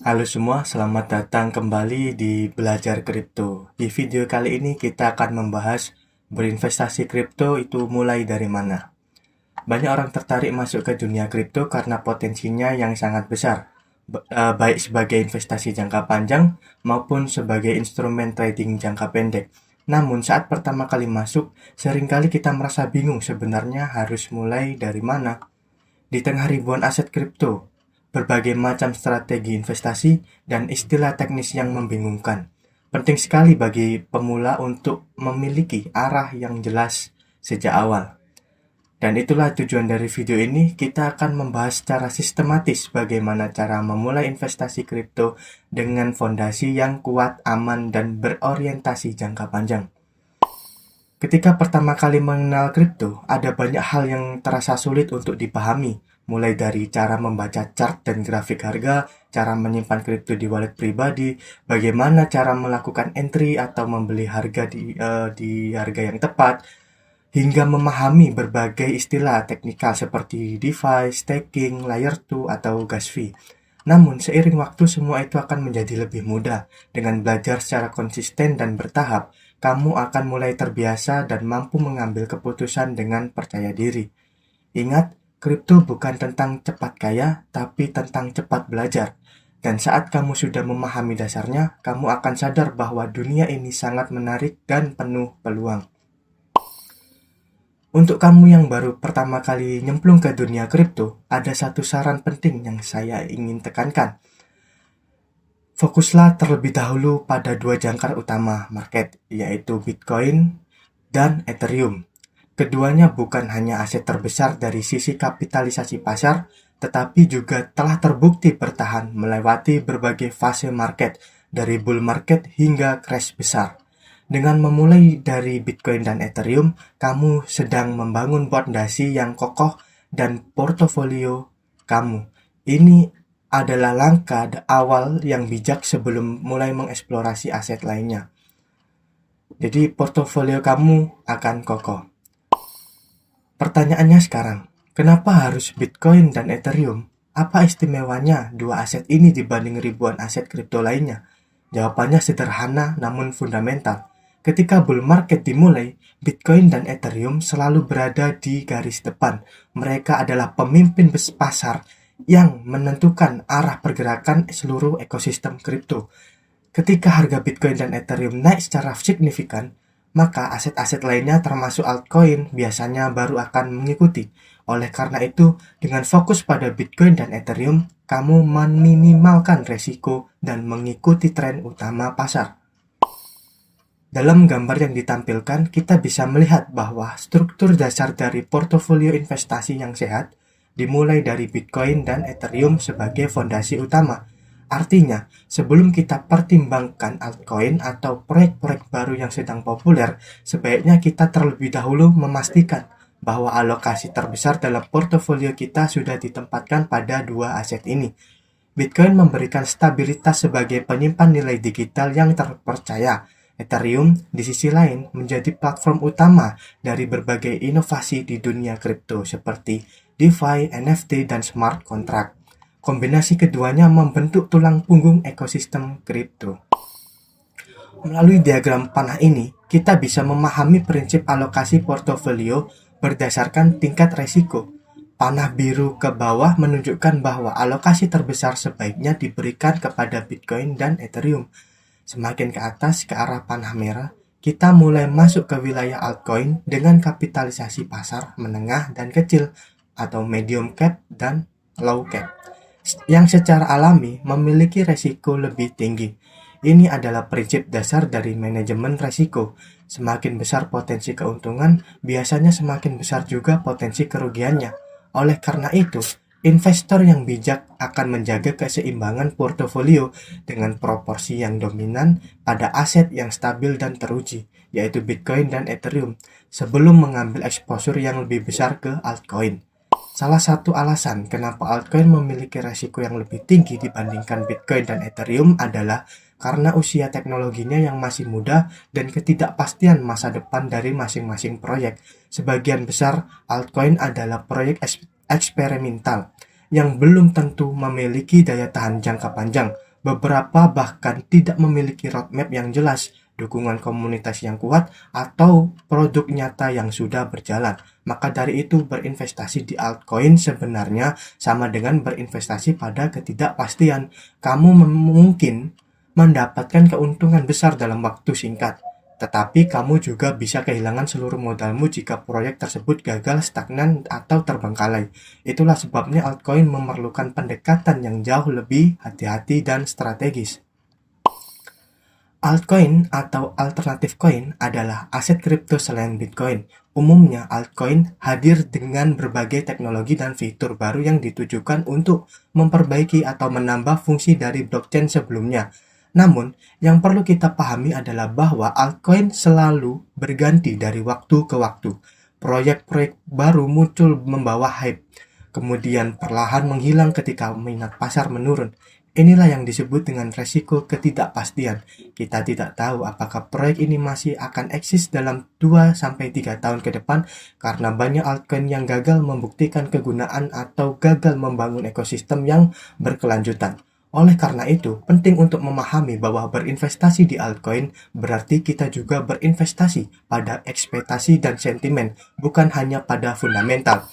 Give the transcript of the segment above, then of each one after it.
Halo semua, selamat datang kembali di Belajar Kripto. Di video kali ini kita akan membahas berinvestasi kripto itu mulai dari mana. Banyak orang tertarik masuk ke dunia kripto karena potensinya yang sangat besar, baik sebagai investasi jangka panjang maupun sebagai instrumen trading jangka pendek. Namun saat pertama kali masuk, seringkali kita merasa bingung sebenarnya harus mulai dari mana. Di tengah ribuan aset kripto, berbagai macam strategi investasi, dan istilah teknis yang membingungkan, penting sekali bagi pemula untuk memiliki arah yang jelas sejak awal. Dan itulah tujuan dari video ini, kita akan membahas secara sistematis bagaimana cara memulai investasi kripto dengan fondasi yang kuat, aman, dan berorientasi jangka panjang. Ketika pertama kali mengenal kripto, ada banyak hal yang terasa sulit untuk dipahami, mulai dari cara membaca chart dan grafik harga, cara menyimpan kripto di wallet pribadi, bagaimana cara melakukan entry atau membeli harga di harga yang tepat, hingga memahami berbagai istilah teknikal seperti DeFi, staking, Layer 2, atau gas fee. Namun, seiring waktu semua itu akan menjadi lebih mudah. Dengan belajar secara konsisten dan bertahap, kamu akan mulai terbiasa dan mampu mengambil keputusan dengan percaya diri. Ingat, kripto bukan tentang cepat kaya, tapi tentang cepat belajar. Dan saat kamu sudah memahami dasarnya, kamu akan sadar bahwa dunia ini sangat menarik dan penuh peluang. Untuk kamu yang baru pertama kali nyemplung ke dunia kripto, ada satu saran penting yang saya ingin tekankan. Fokuslah terlebih dahulu pada dua jangkar utama market, yaitu Bitcoin dan Ethereum. Keduanya bukan hanya aset terbesar dari sisi kapitalisasi pasar, tetapi juga telah terbukti bertahan melewati berbagai fase market, dari bull market hingga crash besar. Dengan memulai dari Bitcoin dan Ethereum, kamu sedang membangun fondasi yang kokoh dan portofolio kamu. Ini adalah langkah awal yang bijak sebelum mulai mengeksplorasi aset lainnya. Jadi portofolio kamu akan kokoh. Pertanyaannya sekarang, kenapa harus Bitcoin dan Ethereum? Apa istimewanya dua aset ini dibanding ribuan aset kripto lainnya? Jawabannya sederhana namun fundamental. Ketika bull market dimulai, Bitcoin dan Ethereum selalu berada di garis depan. Mereka adalah pemimpin pasar yang menentukan arah pergerakan seluruh ekosistem kripto. Ketika harga Bitcoin dan Ethereum naik secara signifikan, maka aset-aset lainnya termasuk altcoin biasanya baru akan mengikuti. Oleh karena itu, dengan fokus pada Bitcoin dan Ethereum, kamu meminimalkan resiko dan mengikuti tren utama pasar. Dalam gambar yang ditampilkan, kita bisa melihat bahwa struktur dasar dari portofolio investasi yang sehat dimulai dari Bitcoin dan Ethereum sebagai fondasi utama. Artinya, sebelum kita pertimbangkan altcoin atau proyek-proyek baru yang sedang populer, sebaiknya kita terlebih dahulu memastikan bahwa alokasi terbesar dalam portofolio kita sudah ditempatkan pada dua aset ini. Bitcoin memberikan stabilitas sebagai penyimpan nilai digital yang terpercaya. Ethereum, di sisi lain, menjadi platform utama dari berbagai inovasi di dunia kripto seperti DeFi, NFT, dan smart contract. Kombinasi keduanya membentuk tulang punggung ekosistem kripto. Melalui diagram panah ini, kita bisa memahami prinsip alokasi portofolio berdasarkan tingkat resiko. Panah biru ke bawah menunjukkan bahwa alokasi terbesar sebaiknya diberikan kepada Bitcoin dan Ethereum. Semakin ke atas ke arah panah merah, kita mulai masuk ke wilayah altcoin dengan kapitalisasi pasar menengah dan kecil atau medium cap dan low cap, yang secara alami memiliki resiko lebih tinggi. Ini adalah prinsip dasar dari manajemen resiko. Semakin besar potensi keuntungan, biasanya semakin besar juga potensi kerugiannya. Oleh karena itu, investor yang bijak akan menjaga keseimbangan portofolio dengan proporsi yang dominan pada aset yang stabil dan teruji, yaitu Bitcoin dan Ethereum, sebelum mengambil exposure yang lebih besar ke altcoin. Salah satu alasan kenapa altcoin memiliki resiko yang lebih tinggi dibandingkan Bitcoin dan Ethereum adalah karena usia teknologinya yang masih muda dan ketidakpastian masa depan dari masing-masing proyek. Sebagian besar altcoin adalah proyek eksperimental yang belum tentu memiliki daya tahan jangka panjang. Beberapa bahkan tidak memiliki roadmap yang jelas, dukungan komunitas yang kuat, atau produk nyata yang sudah berjalan. Maka dari itu, berinvestasi di altcoin sebenarnya sama dengan berinvestasi pada ketidakpastian. Kamu mungkin mendapatkan keuntungan besar dalam waktu singkat, tetapi kamu juga bisa kehilangan seluruh modalmu jika proyek tersebut gagal, stagnan, atau terbengkalai. Itulah sebabnya altcoin memerlukan pendekatan yang jauh lebih hati-hati dan strategis. Altcoin atau alternatif coin adalah aset kripto selain Bitcoin. Umumnya, altcoin hadir dengan berbagai teknologi dan fitur baru yang ditujukan untuk memperbaiki atau menambah fungsi dari blockchain sebelumnya. Namun, yang perlu kita pahami adalah bahwa altcoin selalu berganti dari waktu ke waktu. Proyek-proyek baru muncul membawa hype, kemudian perlahan menghilang ketika minat pasar menurun. Inilah yang disebut dengan resiko ketidakpastian. Kita tidak tahu apakah proyek ini masih akan eksis dalam 2-3 tahun ke depan karena banyak altcoin yang gagal membuktikan kegunaan atau gagal membangun ekosistem yang berkelanjutan. Oleh karena itu, penting untuk memahami bahwa berinvestasi di altcoin berarti kita juga berinvestasi pada ekspektasi dan sentimen, bukan hanya pada fundamental.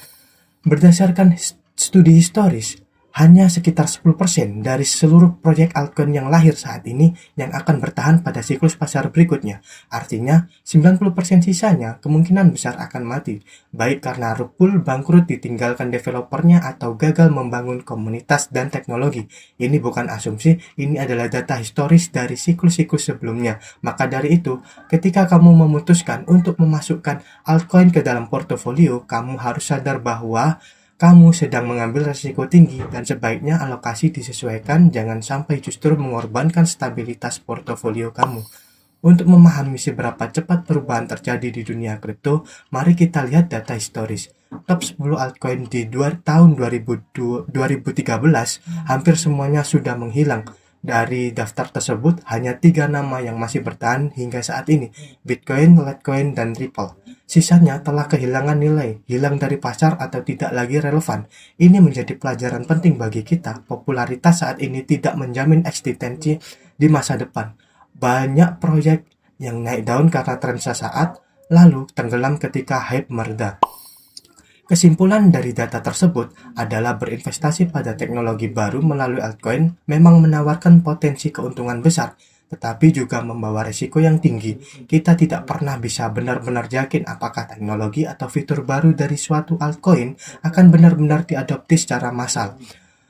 Berdasarkan studi historis, hanya sekitar 10% dari seluruh proyek altcoin yang lahir saat ini yang akan bertahan pada siklus pasar berikutnya. Artinya, 90% sisanya kemungkinan besar akan mati, baik karena rupul, bangkrut, ditinggalkan developernya, atau gagal membangun komunitas dan teknologi. Ini bukan asumsi, ini adalah data historis dari siklus-siklus sebelumnya. Maka dari itu, ketika kamu memutuskan untuk memasukkan altcoin ke dalam portofolio, kamu harus sadar bahwa kamu sedang mengambil risiko tinggi dan sebaiknya alokasi disesuaikan, jangan sampai justru mengorbankan stabilitas portofolio kamu. Untuk memahami seberapa cepat perubahan terjadi di dunia kripto, mari kita lihat data historis. Top 10 altcoin di tahun 2013, hampir semuanya sudah menghilang. Dari daftar tersebut, hanya 3 nama yang masih bertahan hingga saat ini, Bitcoin, Litecoin, dan Ripple. Sisanya telah kehilangan nilai, hilang dari pasar, atau tidak lagi relevan. Ini menjadi pelajaran penting bagi kita. Popularitas saat ini tidak menjamin eksistensi di masa depan. Banyak proyek yang naik daun karena tren sesaat, lalu tenggelam ketika hype mereda. Kesimpulan dari data tersebut adalah berinvestasi pada teknologi baru melalui altcoin memang menawarkan potensi keuntungan besar, tetapi juga membawa risiko yang tinggi. Kita tidak pernah bisa benar-benar yakin apakah teknologi atau fitur baru dari suatu altcoin akan benar-benar diadopsi secara massal.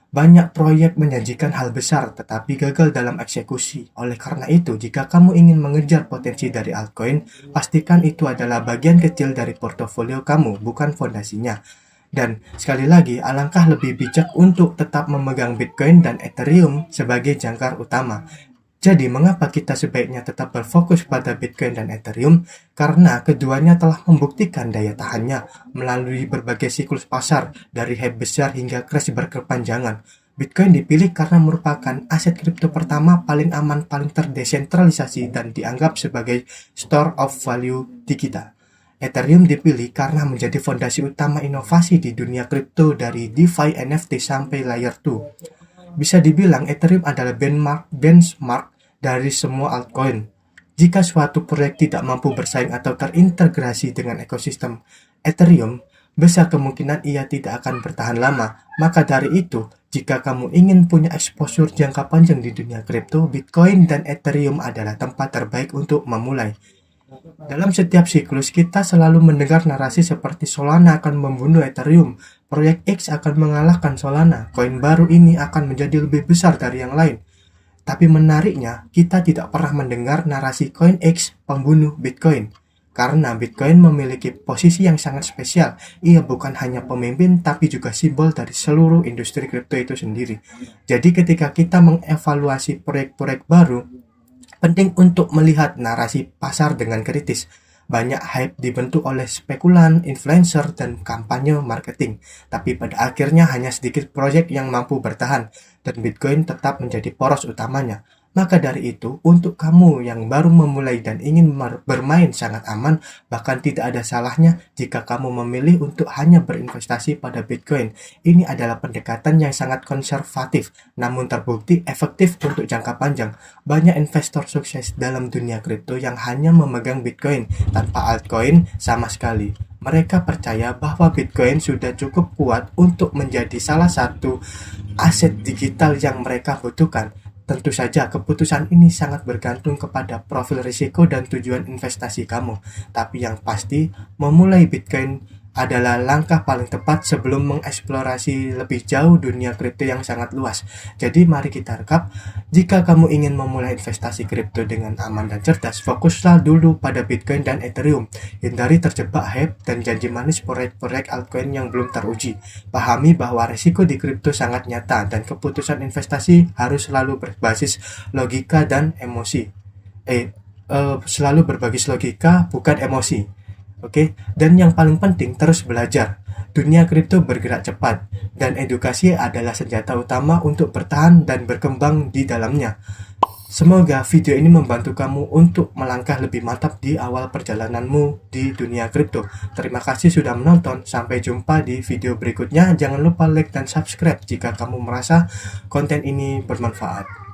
Banyak proyek menjanjikan hal besar tetapi gagal dalam eksekusi. Oleh karena itu, jika kamu ingin mengejar potensi dari altcoin, pastikan itu adalah bagian kecil dari portofolio kamu, bukan fondasinya. Dan sekali lagi, alangkah lebih bijak untuk tetap memegang Bitcoin dan Ethereum sebagai jangkar utama. Jadi, mengapa kita sebaiknya tetap berfokus pada Bitcoin dan Ethereum? Karena keduanya telah membuktikan daya tahannya melalui berbagai siklus pasar, dari hype besar hingga crash berkepanjangan. Bitcoin dipilih karena merupakan aset kripto pertama paling aman, paling terdesentralisasi, dan dianggap sebagai store of value digital. Ethereum dipilih karena menjadi fondasi utama inovasi di dunia kripto dari DeFi, NFT, sampai Layer 2. Bisa dibilang Ethereum adalah benchmark dari semua altcoin. Jika suatu proyek tidak mampu bersaing atau terintegrasi dengan ekosistem Ethereum, besar kemungkinan ia tidak akan bertahan lama. Maka dari itu, jika kamu ingin punya exposure jangka panjang di dunia kripto, Bitcoin dan Ethereum adalah tempat terbaik untuk memulai. Dalam setiap siklus, kita selalu mendengar narasi seperti Solana akan membunuh Ethereum, proyek X akan mengalahkan Solana, koin baru ini akan menjadi lebih besar dari yang lain. Tapi menariknya, kita tidak pernah mendengar narasi koin X pembunuh Bitcoin. Karena Bitcoin memiliki posisi yang sangat spesial, ia bukan hanya pemimpin tapi juga simbol dari seluruh industri kripto itu sendiri. Jadi ketika kita mengevaluasi proyek-proyek baru, penting untuk melihat narasi pasar dengan kritis. Banyak hype dibentuk oleh spekulan, influencer, dan kampanye marketing. Tapi pada akhirnya hanya sedikit proyek yang mampu bertahan, dan Bitcoin tetap menjadi poros utamanya. Maka dari itu, untuk kamu yang baru memulai dan ingin bermain sangat aman, bahkan tidak ada salahnya jika kamu memilih untuk hanya berinvestasi pada Bitcoin. Ini adalah pendekatan yang sangat konservatif, namun terbukti efektif untuk jangka panjang. Banyak investor sukses dalam dunia kripto yang hanya memegang Bitcoin tanpa altcoin sama sekali. Mereka percaya bahwa Bitcoin sudah cukup kuat untuk menjadi salah satu aset digital yang mereka butuhkan. Tentu saja keputusan ini sangat bergantung kepada profil risiko dan tujuan investasi kamu. Tapi yang pasti, memulai Bitcoin adalah langkah paling tepat sebelum mengeksplorasi lebih jauh dunia kripto yang sangat luas. Jadi mari kita rekap, jika kamu ingin memulai investasi kripto dengan aman dan cerdas, fokuslah dulu pada Bitcoin dan Ethereum. Hindari terjebak hype dan janji manis proyek-proyek altcoin yang belum teruji. Pahami bahwa risiko di kripto sangat nyata dan keputusan investasi harus selalu berbasis logika dan emosi. Selalu berbasis logika, bukan emosi. Oke, dan yang paling penting terus belajar. Dunia kripto bergerak cepat dan edukasi adalah senjata utama untuk bertahan dan berkembang di dalamnya. Semoga video ini membantu kamu untuk melangkah lebih mantap di awal perjalananmu di dunia kripto. Terima kasih sudah menonton. Sampai jumpa di video berikutnya. Jangan lupa like dan subscribe jika kamu merasa konten ini bermanfaat.